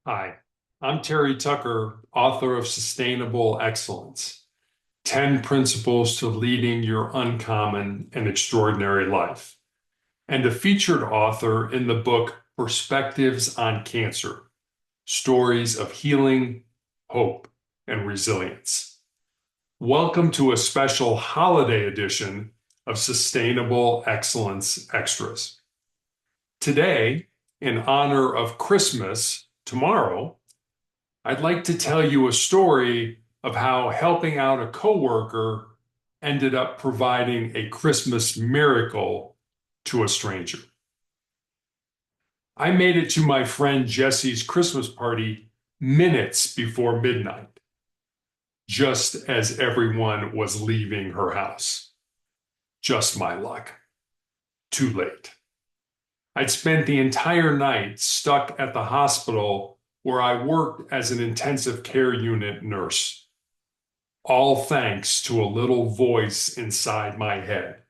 Hi, I'm Terry Tucker, author of Sustainable Excellence: 10 Principles to Leading Your Uncommon and Extraordinary Life, and a featured author in the book Perspectives on Cancer: Stories of Healing, Hope, and Resilience. Welcome to a special holiday edition of Sustainable Excellence Extras. Today, in honor of Christmas tomorrow, I'd like to tell you a story of how helping out a coworker ended up providing a Christmas miracle to a stranger. I made it to my friend Jesse's Christmas party minutes before midnight, just as everyone was leaving her house. Just my luck. Too late. I'd spent the entire night stuck at the hospital where I worked as an intensive care unit nurse. All thanks to a little voice inside my head.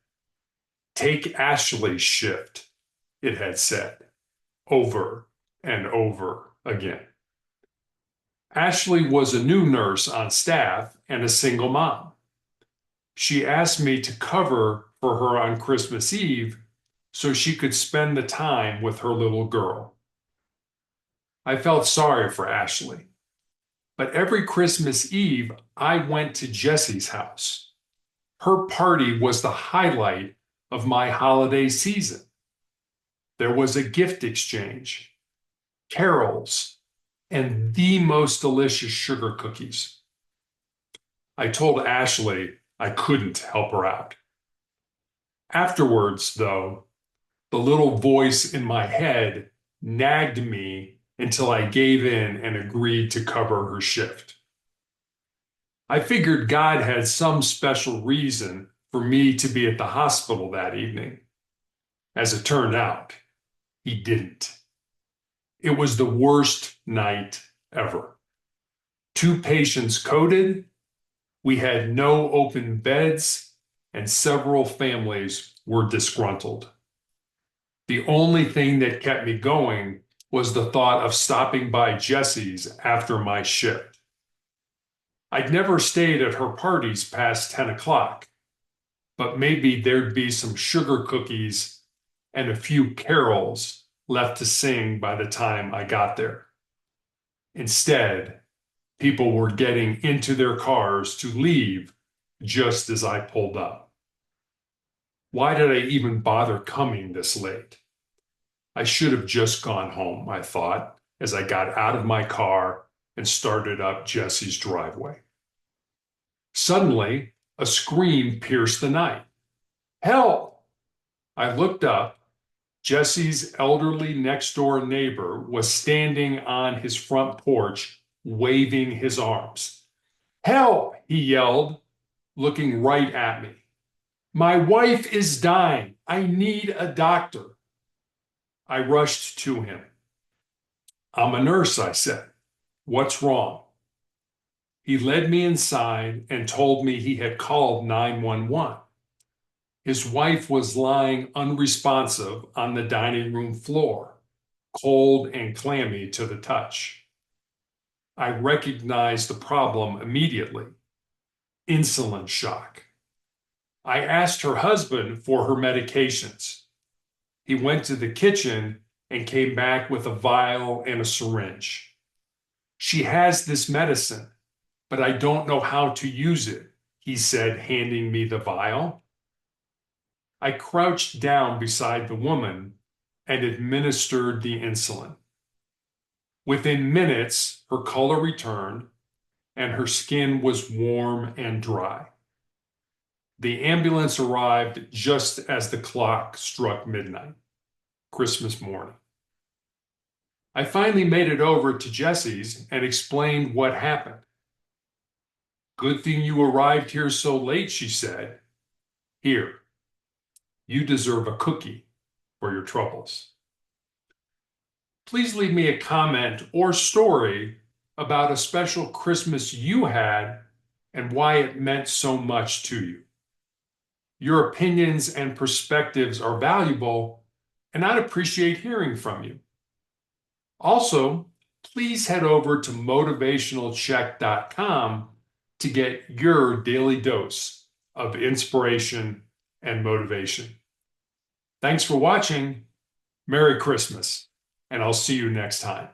Take Ashley's shift, it had said, over and over again. Ashley was a new nurse on staff and a single mom. She asked me to cover for her on Christmas Eve so she could spend the time with her little girl. I felt sorry for Ashley, but every Christmas Eve I went to Jesse's house. Her party was the highlight of my holiday season. There was a gift exchange, carols, and the most delicious sugar cookies. I told Ashley I couldn't help her out. Afterwards, though, the little voice in my head nagged me until I gave in and agreed to cover her shift. I figured God had some special reason for me to be at the hospital that evening. As it turned out, he didn't. It was the worst night ever. 2 patients coded, we had no open beds, and several families were disgruntled. The only thing that kept me going was the thought of stopping by Jesse's after my shift. I'd never stayed at her parties past 10 o'clock, but maybe there'd be some sugar cookies and a few carols left to sing by the time I got there. Instead, people were getting into their cars to leave just as I pulled up. Why did I even bother coming this late? I should have just gone home, I thought, as I got out of my car and started up Jesse's driveway. Suddenly, a scream pierced the night. Help! I looked up. Jesse's elderly next-door neighbor was standing on his front porch, waving his arms. Help! He yelled, looking right at me. My wife is dying. I need a doctor. I rushed to him. I'm a nurse, I said. What's wrong? He led me inside and told me he had called 911. His wife was lying unresponsive on the dining room floor, cold and clammy to the touch. I recognized the problem immediately: insulin shock. I asked her husband for her medications. He went to the kitchen and came back with a vial and a syringe. She has this medicine, but I don't know how to use it, he said, handing me the vial. I crouched down beside the woman and administered the insulin. Within minutes, her color returned and her skin was warm and dry. The ambulance arrived just as the clock struck midnight, Christmas morning. I finally made it over to Jesse's and explained what happened. Good thing you arrived here so late, she said. Here, you deserve a cookie for your troubles. Please leave me a comment or story about a special Christmas you had and why it meant so much to you. Your opinions and perspectives are valuable, and I'd appreciate hearing from you. Also, please head over to motivationalcheck.com to get your daily dose of inspiration and motivation. Thanks for watching. Merry Christmas, and I'll see you next time.